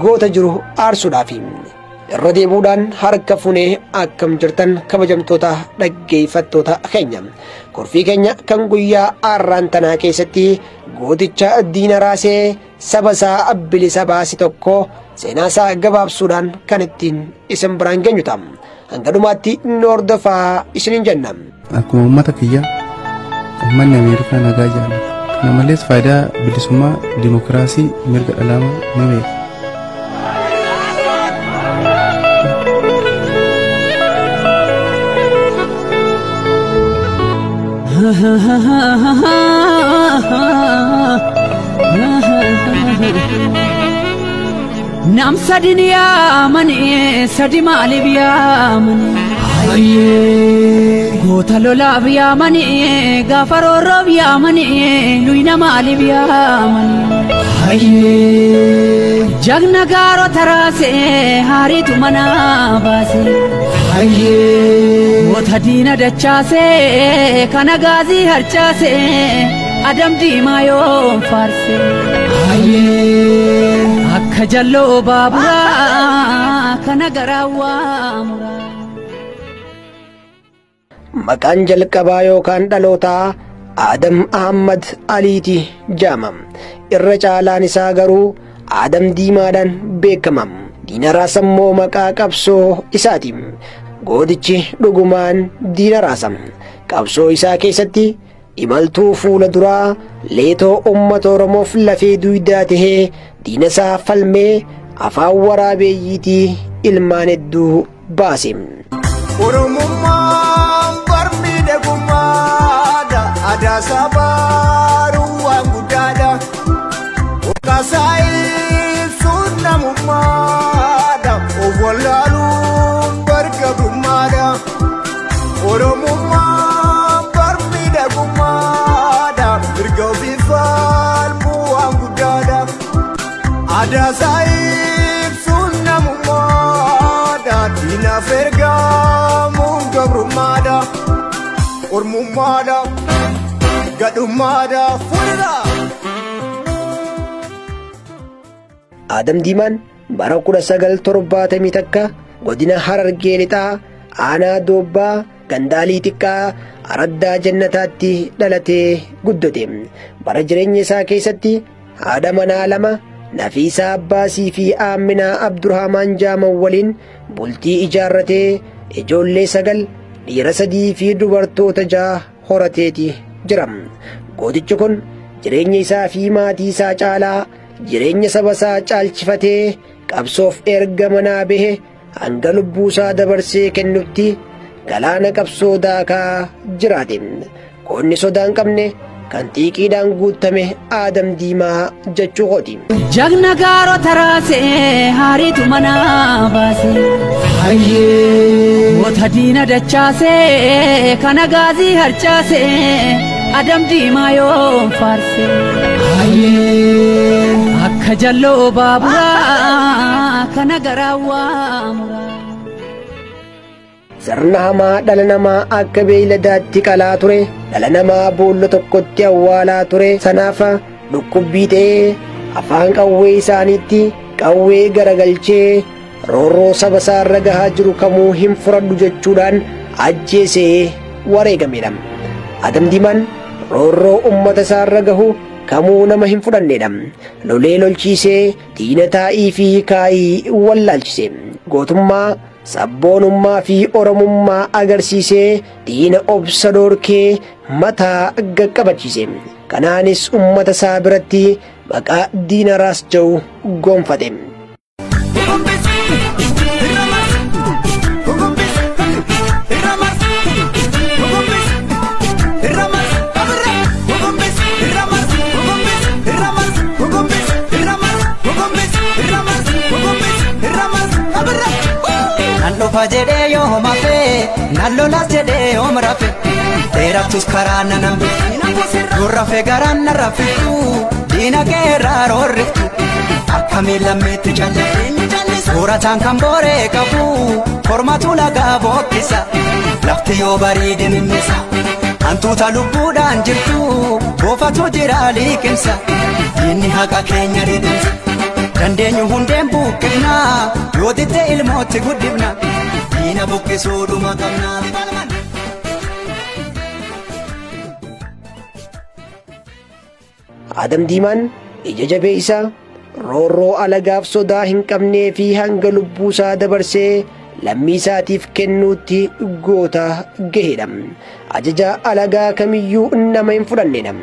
goota jiru aarsuudhaaf irra deebuudhaan harka funee akkam jirtan kabajamtoota dhaggeeffattoota keenya korfii keenya kan guyyaa arraan tanaa keessatti gooticha diina raasee saba isaa bilisa baase tokko seenaa isaa gabaabsuudhaan kan ittiin isin biraan geenyu ta'a. Hanga dhumaatti hordofaa isiniin jenna. Akkuma uummata kiyya uummanni Ameerikaa nagaa jaalata. Kana malees faayidaa bilisummaa dimokiraasii mirga dhala namaa ni beeka. Nam sadiniya mani sadi malibiya mani ayye goota lolabiya mani gafarorobiya mani luina malibiya mani ayye jagna garo tarase haritu mana base ayye goota dina dachase kana gazi harchase adam dimayo farse ayye akka jallo babura kana garawa mura maqaan jalqabaa yookaan dhalootaa Adam Ahmad Aliiti jedhama. Irra caalaan isaa garuu Adam Diimaadhaan beekama. Diina raasammoo maqaa qabsoo isaati. Gootichi dhugumaan diina raasam. Qabsoo isaa keessatti imaltuu fuula duraa leetoo uummata Oromoof lafee duwidaa tahee diina isaa falmee afaan waraabeeyyiitii ilmaan hedduu baase. Oromummaan barmiidhe gummaadha aadaa sabaaruu waan guddaadha. Okkaasaa ibsuun namummaadha of wallaaluun bargabrummaadha. Oromummaan barmiidhe gummaadha mirga ofii falmuu waan guddaadha. Aadaa isaa ibsuun namummaadha diinaaf ergamuun gabrummaadha. Ormummaadha gadhummaadha fuudha. Adam Diimaan bara 1970 godina Harargee lixaa aanaa Doobbaa gandaalii xiqqaa Araddaa Jannataatti dhalatee guddate. Bara jireenya isaa keessatti haadha manaa lama Nafiisaa Abbaasii fi Aaminaa Abdurrahmaan Jaaman waliin bultii ijaarratee ijoollee 9 dhiira 3 fi dubartoota 6 horateeti jira. Gootichi kun jireenya isaa fi maatii isaa caalaa jireenya saba isaa caalchifatee qabsoof erga manaa bahe hanga lubbuu isaa dabarsee kennutti galaana qabsoo daakaa jiraate. Qoonni sodaa hin qabne kan xiiqiidhaan guutame Adam Diimaa jechuu kooti. Jagna garo tarase haritu mana base ayye goota diina dachase kana gazi harchase adam diimayo farse ayye akka jallo babura kana garawa mura. Sirna hamaa dhala namaa akka beeyladaatti qalaa ture, dhala namaa boolla tokkotti awwaalaa ture. Sanaaf dhukkubbii ta'ee afaan qawwee isaaniitti qawwee garagalchee roorroo saba isaa irra gahaa jiru kamuu hin furadhu jechuudhaan ajjeesee wareegamedha. Adam Diimaan roorroo uummata isaa irra gahu kamuu nama hin fudhannedha. Lolee lolchiisee diina taa'ii fi kaayii wallaalchise. Gootummaa sabboonummaa fi oromummaa agarsiisee diina obsa dhorkee mataa gaqqabachiise. Kanaanis uummata isaa biratti maqaa diina raas jedhu gonfate. Nallofa jedhee yoo homafe nallolas jedhee homrafe dheeraftus karaa nanambe durrafe garaan narrafitu diina keerraa roorriftu akkamii lammeetti callisu soorataan kan booree qabu kormatu lagaa bookkisa lafti yoo bariide mimmisa hantuuta lubbuudhaan jirtu boofatu jira liqimsa diinni haqa keenya didimsa dandeenyu hundeen buqqifna yoo ditte ilmootti guddifna diina buqqisuudhuma qabna. Adam Diimaan ija jabee isaa roorroo alagaaf sodaa hin qabnee fi hanga lubbuu isaa dabarsee lammii isaatiif kennuutti goota gahedha. Ajaja alagaa kamiyyuu nama hin fudhannedha.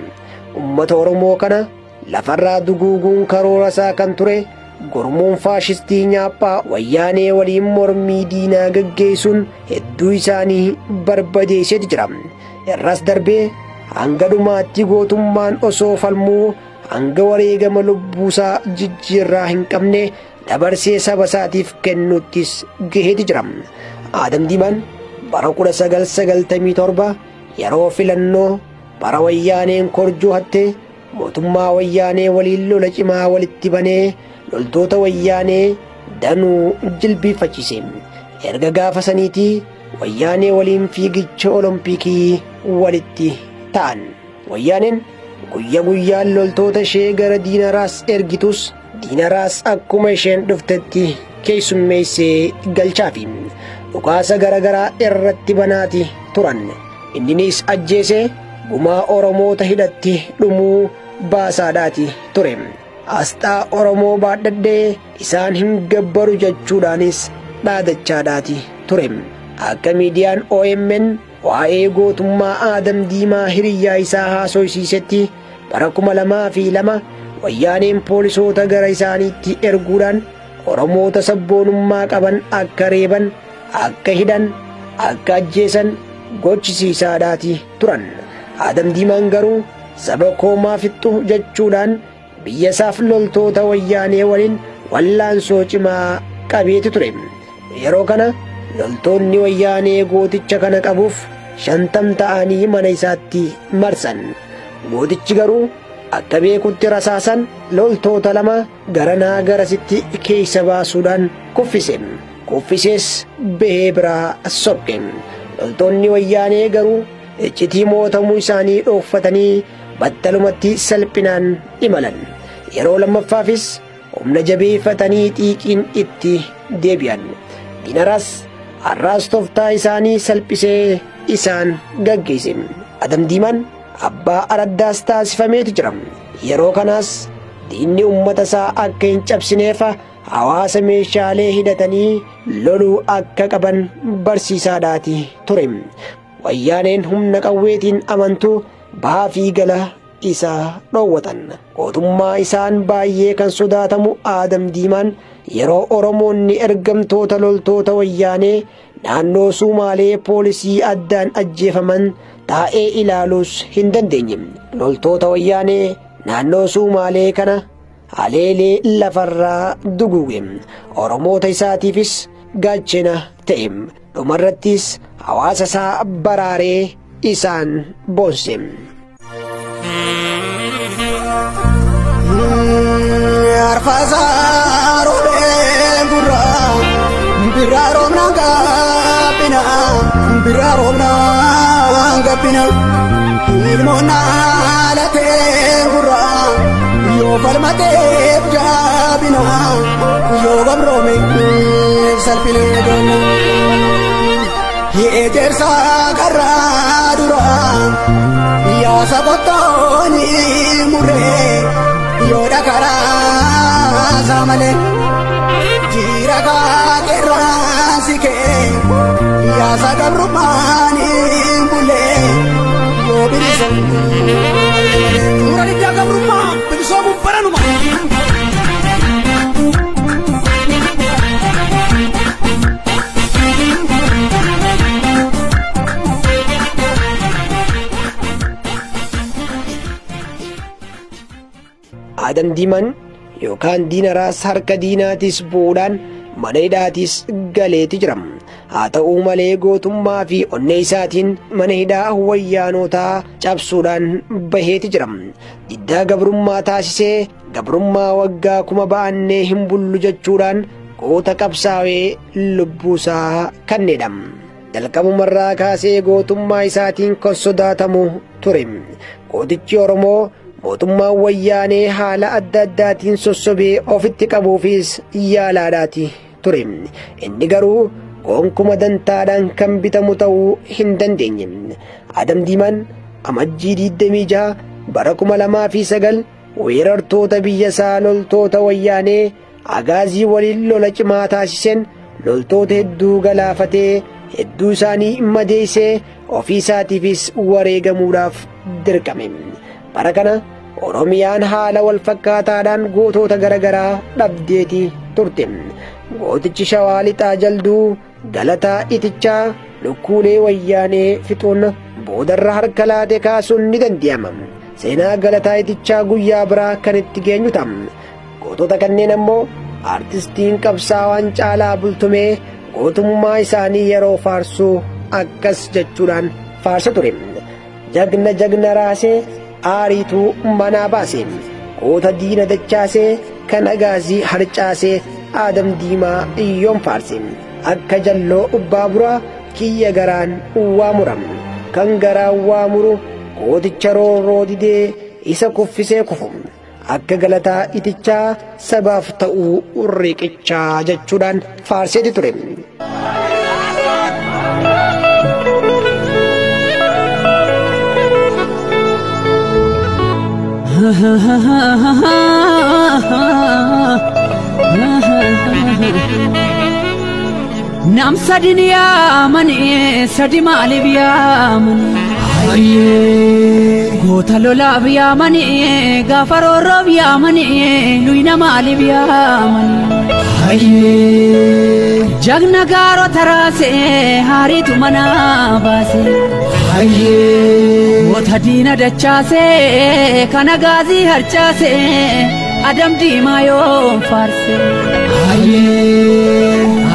Ummata Oromoo kana lafarraa duguuguun karoora isaa kan ture gurmuun faashistii nyaaphaa wayyaanee waliin mormii diinaa gaggeessuun hedduu isaanii barbadeesseeti jira. Irras darbee hanga dhumaatti gootummaan osoo falmuu hanga wareegama lubbuusaa jijjiirraa hin qabne dabarsee saba isaatiif kennuuttis gaheeti jira. Adam Diimaan bara 1997 yeroo filannoo bara wayyaaneen korjoo hatte mootummaa wayyaanee waliin lola cimaa walitti banee loltoota wayyaanee danuu jilbiiffachiise. Erga gaafa saniitii wayyaanee waliin fiigicha olompikii walitti ta'an. Wayyaaneen guyyaa guyyaan loltoota ishee gara diinaraas ergitus diinaraas akkuma isheen dhuftetti keessummeessee galchaafi dhukaasa garagaraa irratti banaati turan. Inninis ajjeesee gumaa Oromoota hidhatti dhumuu baasaadhaati ture. Asxaa Oromoo baadhadhee isaan hin gabbaru jechuudhaanis dhaadachaadhaati ture. Akka miidiyaan OMN waa'ee gootummaa Adam Diimaa hiriyyaa isaa haasoysiisetti bara 2002 wayyaaneen poolisoota gara isaaniitti erguudhaan Oromoota sabboonummaa qaban akka reeban, akka hidhan, akka ajjeesan gochisiisaadhaati turan. Adam Diimaan garuu saba koomaa fixxu jechuudhaan biyya isaaf loltoota wayyaanee waliin wallaansoo cimaa qabeeti ture. Yeroo kana loltoonni wayyaanee gooticha kana qabuuf 50 ta'anii mana isaatti marsan. Gootichi garuu akka beekutti rasaasan loltoota 2 garanaa garasitti keessa baasuudhaan kuffise. Kuffisees bahee biraa sokke. Loltoonni wayyaanee garuu iccitii mootamuu isaanii dhooffatanii battalumatti salphinaan imalan. Yeroo lammaffaafis humna jabeeffatanii xiiqiin itti deebi'an. Diinaraas har'aas tooftaa isaanii salphisee isaan gaggeesse. Adam Diimaan abbaa araddaas taasifameeti jira. Yeroo kanaas diinni ummata isaa akka hin cabsineef hawaasa meeshaalee hidhatanii loluu akka qaban barsiisaadhaati ture. Wayyaaneen humna qawweetiin amantuu bahaa fi gala isaa dhoowwatan. Gootummaa isaan baay'ee kan sodaatamu Adam Diimaan yeroo Oromoonni ergamtoota loltoota wayyaanee naannoo Sumaalee poolisii addaan ajjeefaman taa'ee ilaaluus hin dandeenye. Loltoota wayyaanee naannoo Sumaalee kana haleelee lafarraa duguuge. Oromoota isaatiifis gaachena ta'e. Dhumarrattis hawaasa isaa baraaree isaan boonse. Arfaasaa roobeen gurraa biraa roobnaan gabbina biraa roobnaan gabbina ilmoon alatee gurraa yoo falmateef jaabina yoo gabroomee salphinee doonna. Ejersa karraa duraa yaasa qottooni murree yoodha karaa saamalee jira kaaqeerraa sikee yaasa gabrummaani bulee yoo bilisa. Tuura diddaa gabrummaa bilisoomuun baranuma. Adam Diimaan yookaan diinaraas harka diinaatis bu'uudhaan mana hidhaatis galeeti jira. Haa ta'uu malee gootummaa fi onnee isaatiin mana hidhaa wayyaanotaa cabsuudhaan baheeti jira. Diddaa gabrummaa taasisee gabrummaa waggaa 1000 ba'annee hin bullu jechuudhaan goota qabsaa'ee lubbuusaa kennedha. Jalqabumarraa kaasee gootummaa isaatiin kan sodaatamu ture. Gootichi Oromoo mootummaan wayyaanee haala adda addaatiin sossobee ofitti qabuufis yaalaadhaati ture. Inni garuu gonkumaa dantaadhaan kan bitamu ta'uu hin dandeenye. Adam Diimaan amajjii 26 bara 2009 weerartoota biyya isaa loltoota wayyaanee agaazii waliin lola cimaa taasiseen loltoota hedduu galaafatee hedduu isaanii madeessee ofii isaatiifis wareegamuudhaaf dirqame. Bara kana Oromiyaan haala wal fakkaataadhaan gootota garaagaraa dhabdeeti turte. Gootichi Shawaa Lixaa Jalduu Galataa Itichaa lukkuulee wayyaanee fixuun boodarra harka laate kaasuun ni danda'ama. Seenaa Galataa Itichaa guyyaa biraa kan itti geenyu ta'a. Gootota kanneen ammoo artistiin qabsaawaan Caalaa Bultumee gootummaa isaanii yeroo faarsuu akkas jechuudhaan faarsa ture. Jagna jagna raasee aariituu manaa baase, goota diina dachaasee kan agaazii harcaasee Adam Diimaa iyyoon faarse. Akka jalloo baaburaa kiyya garaan waamuram, kan garaan waamuru gooticha roorroo didee isa kuffisee kufu. Akka Galataa Itichaa sabaaf ta'uu riqichaa jechuudhaan faarseeti ture. Nam sadin yaamani sadi maaliif yaamani goota lolaaf yaamani gaafa roorroof yaamani nuyna maaliif yaamani jagna gaarota raasee haariitu mana baase goota diina dachaasee kan agaazii harcaasee Adam Diimaa yoo faarse.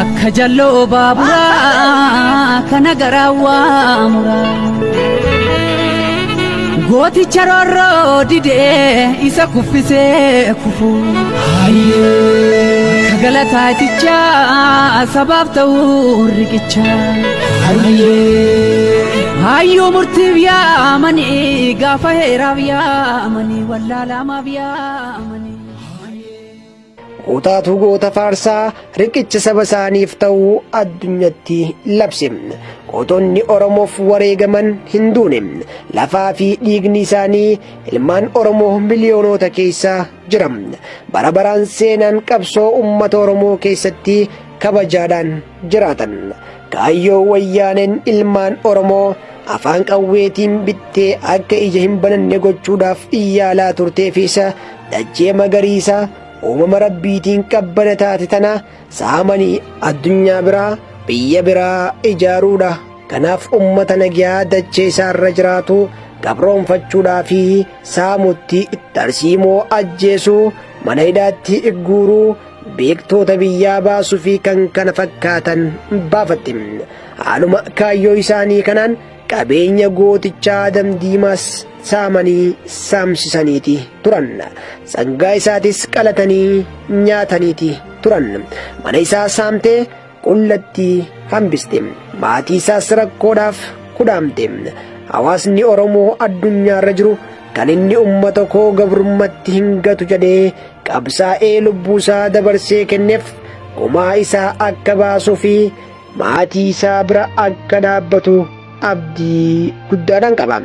Akka jalloo baaburaa kana garaa waamuraa gooticha roorroo didee isa kuffisee kufu. Akka Galataa Itichaa sabaaf ta'uu riqichaa. Hayyuu murtiif yaamanii gaafa heeraaf yaamanii wallaalaamaaf yaamanii. Gootaatu goota faarsaa riqicha saba isaaniif ta'uu addunyatti labse. Gootonni Oromoof wareegaman hin duune. Lafaa fi dhiigni isaanii ilmaan Oromoo miliyoonota keessa jira. Bara baraan seenaan qabsoo uummata Oromoo keessatti kabajaadhaan jiraatan. Kaayyoo wayyaaneen ilmaan Oromoo afaan qawweetiin bittee akka ija hin bananne gochuudhaaf yaalaa turteefis dachee magariisa uumama rabbiitiin qabbana taate tana saamanii addunyaa biraa biyya biraa ijaaruudha. Kanaaf ummata nagaa dachee isaarra jiraatu gabroonfachuudhaa fi saamutti tarsiimoo ajjeesuu, mana hidhaatti guuruu, beektoota biyyaa baasuu fi kan kana fakkaatan baafatte. Haaluma kaayyoo isaanii kanaan qabeenya gootichaa Adam Diimaas saamanii saamsisaniiti turan. Sangaa isaatis qalatanii nyaataniiti turan. Mana isaa saamtee qullatti hambiste. Maatii isaas rakkoodhaaf kudhaamte. Hawaasni Oromoo addunyaarra jiru kan inni ummata koo gabrummaatti hin gatu jedhee qabsaa'ee lubbuu isaa dabarsee kenneef gumaa isaa akka baasuu fi maatii isaa bira akka dhaabbatu abdii guddaadhaan qaba.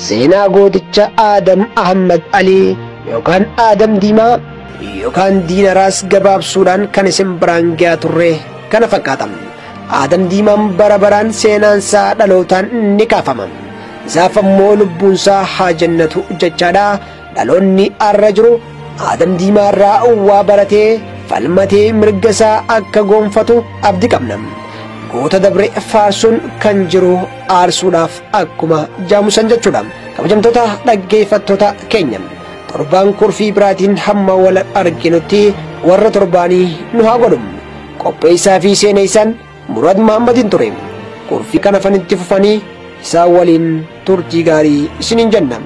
Seenaa gooticha Adam Ahmad Ali yookaan Adam Diimaa yookaan Diinaraas gabaabsuudhaan kan isin biraan gahaa turre kana fakkaata. Adam Diimaan bara baraan seenaansaa dhalootaan ni kaafama. Isaaf ammoo lubbuunsaa haa jannatu jechaadha. Dhaloonni arra jiru Adam Diimaa irraa waa baratee falmatee mirga isaa akka goonfatu abdii qabna. goota dabre faarsuun kan jiru aarsuudhaaf akkuma jaamusan jechuudha. Kabajamtoota dhaggeeffattoota keenya torbaan kurfii biraatiin hamma wal arginutti warra torbaanii nu haa godhu. Qopheessaa fi seeneessaan Muraad Muhammadin ture. Kurfii kana fanitti fufanii isaa waliin turtii gaarii isiniin jenna.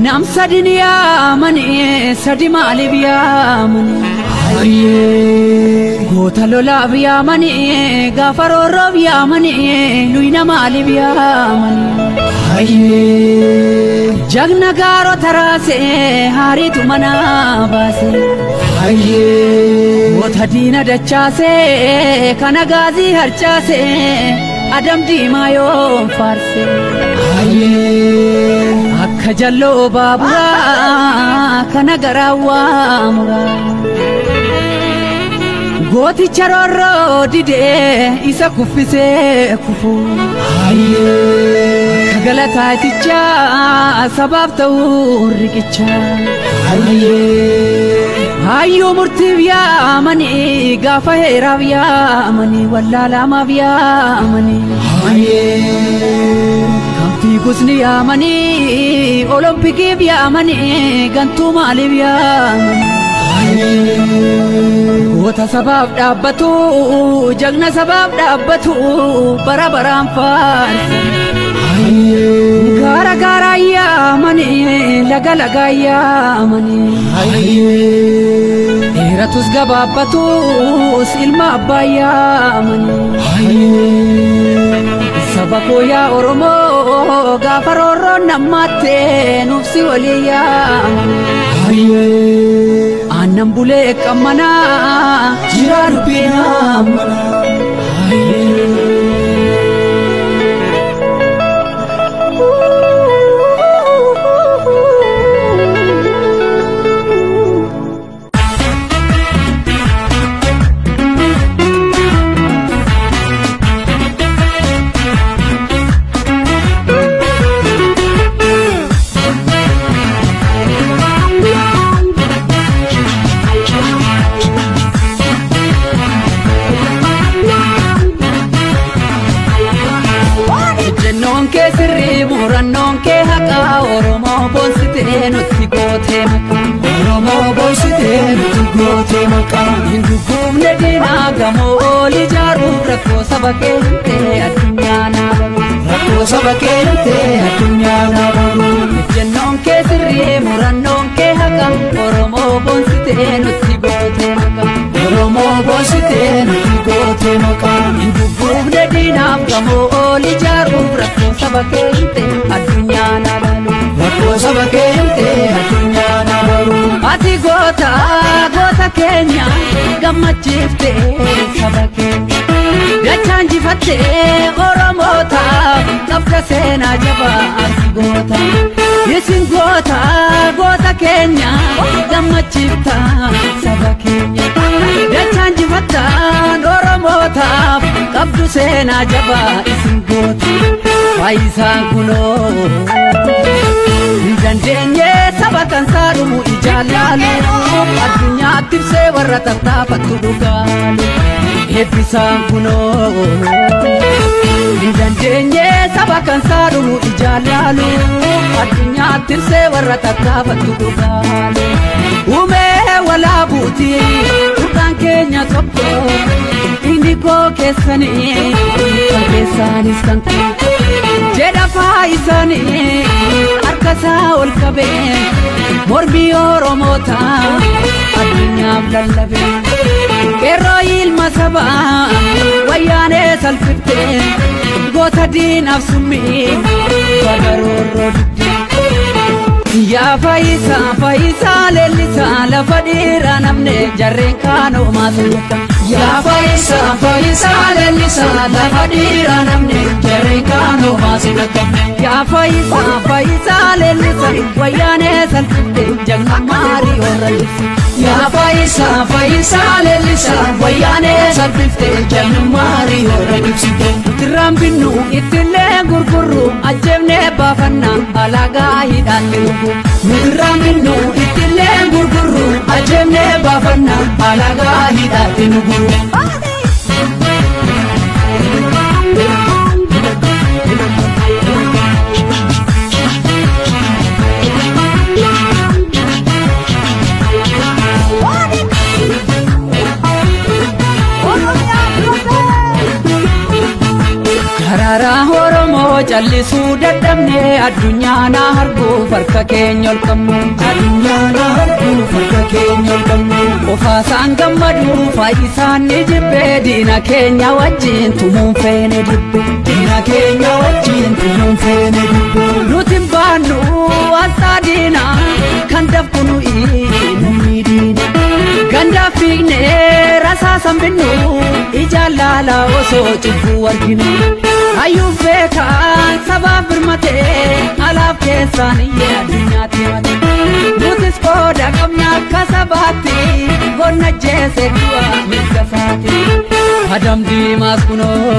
Nam sadin yaamani sadi maaliif yaamani goota lolaaf yaamani gaafa roorroof yaamani nuyna maaliif yaamani jagna gaaro taraase haariitu mana baase goota diina dachaase kana gaazii harcaase adam diimaa yoo faarse akka jalloo baaburaa kana garaawwaa muraa gooticha roorroo didee isa kuffisee kufu akka galataaticha sabaaf ta'uu riqicha hayyuu murtiif yaamanii gaafa heeraaf yaamanii wallaalaamaaf yaamanii fiigusni yaamanii olompikiif yaamanii gantuu maaliif yaamanii goota sabaaf dhaabbatu jagna sabaaf dhaabbatu bara baraan faarsa gaara gaara yaamanii laga laga yaamanii dheeratus gabaabbatus ilma abbaa yaamanii sabako ya Oromoo gaafa roorroon nammatte nufsi walii yaamani aannan bulee qammanaa jiraa dubbii naamana murannoon kee haqaa Oromoo boonsitee nutti gootee maqaa Oromoo boonsitee nutti gootee maqaa hin dubbifne diinaa gamoo ol ijaaruuf rakkoo saba keentee addunyaa naabaru rakkoo saba keentee addunyaa naabaru ejjennoon kee sirrii murannoon kee haqaa Oromoo boonsitee nutti gootee maqaa Oromoo boonsitee nutti gootee maqaa hin dubbifne diinaaf gamoo ol ijaaruuf rakkoo saba keentee addunyaa naabaru rakkoo saba keentee addunyaa naabaru ati goota goota keenya gammachiiftee saba keenya dachaan jifattee Oromootaaf qabda seenaa jabaa ati goota isin goota goota keenya gammachiiftaa saba keenya dachaan jifattaan Oromootaaf qabdu seenaa jabaa isin goota faayisaan kunoo hin dandeenye saba kan saadhumu ijaan laalu addunyaatti ibsee warra tattaafattu dhugaalu eebbisaan kunoo hin dandeenye saba kan saadhumu ijaan laalu addunyaatti ibsee warra tattaafattu dhugaalu uumee walaabuuti dhugaan keenya tokko inni koo keessanii kan keessaanis kan koo jedha faayisanii harkasaa ol qabee mormii Oromoota addunyaaf lallabee qeerroo ilma sabaa wayyaanee salphiftee goota diinaaf summii bagaroorroo diddee yaa faayisaa leellisaa lafa dhiiraa namne jarreen kaanoo maasaa yaa faayisaa leellisaa lafa dhiiraa namne jarreen jarreen kaanoo maasinata yaa fayyisaa leellisa wayyaanee salphifte jagna maarii orrallisa yaa fayyisaa leellisa wayyaanee salphifte jagna maarii orrallisa tirraan binnu ittillee gurgurru ajjeefnee baafannaa alagaa hidhaatti nugu tirraan binnu ittillee gurgurru ajjeefnee baafannaa alagaa hidhaatti nugu Daraaraa Oromoo callisuu dadhabnee addunyaa na arguuf harka keenya ol qabnu ofaasaan gammadu faayisaan ni jibbee diina keenya wajjin tumuun feene dibbe nuti hin baannu asxaa diina kan dafku nuyi namni diina gandaa fiignee rasaasan binnu ijaan laala osoo cubbuu arginu ayyuuf beekaan sabaaf birmatee alaaf keessaan iyyee addunyaatti mate nutis qooda qabna akka sabaatti gonna jeese du'a mirga saati adam diimaas kunoo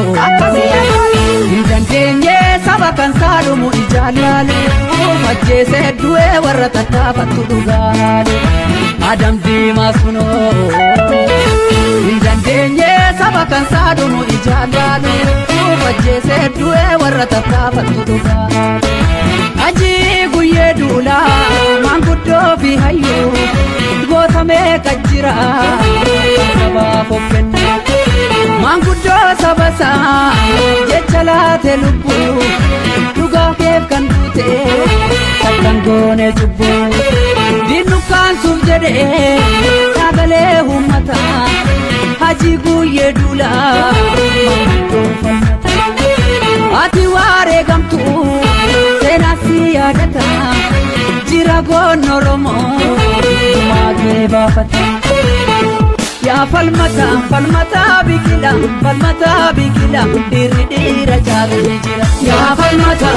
hin dandeenye saba kan saalumu ijaan laalu ajjeese du'ee warra tattaafattu dhugaalu adam diimaas kunoo hin dandeenye saba kan saalumu ijaan laalu ajjeese du'ee warra tattaafattu dhugaalu ajii guyyee duulaa maanguddoo fi hayyuu gootamee qajjira sabaaf of kenna maanguddoo sabasaa jecha laate lubbuu dhugaa keef kan duute takkan goone cubbuu diinnukaan suuf jedhee sagalee uummataa hajii guyyee duulaa maanguddoo falmata ati wareegamtu seenaa si yaadata jira goon Oromoo maagee baafata yaa falmata biqila dhiirri dhiira jaallee jira yaa falmata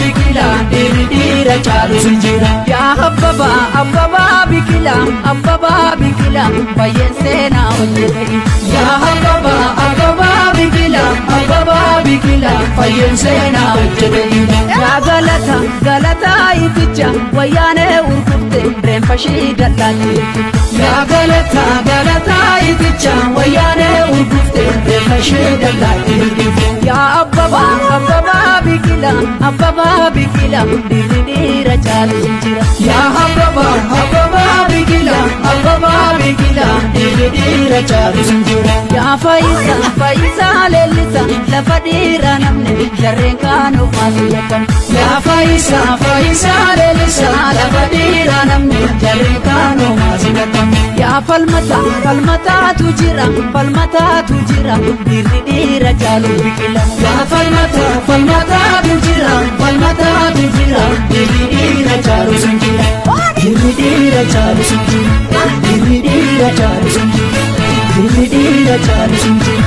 biqila dhiirri dhiira jaallee jira yaa abbabaa biqila baay'een seenaa hojjetee yaa abbabaa biqila baay'een seenaa hojjetee yaa galata iticha wayyaanee urgufte reenfashii dallaatti yaa galata iticha wayyaanee urgufte reenfashii dallaatti yaa abbabaa biqila dhiirri dhiira jaallee jira yaa abbabaa biqila dhiirri dhiira jaallee jira yaa fayyisaa leellisa lafa dhiira namne jarreen kaanoo maasiyatan yaa fayyisaa leellisa lafa dhiira namne jarreen kaanoo maasiyatan yaa falmataatu jira dhiirri dhiira jaaluu biqila yaa falmataatu jira dhiirri dhiira jaaluu sinjira dhiirri dhiira jaaluu sinjira dhiirri dhiira jaaluu sinjira dhiirri dhiira jaaluu sinjira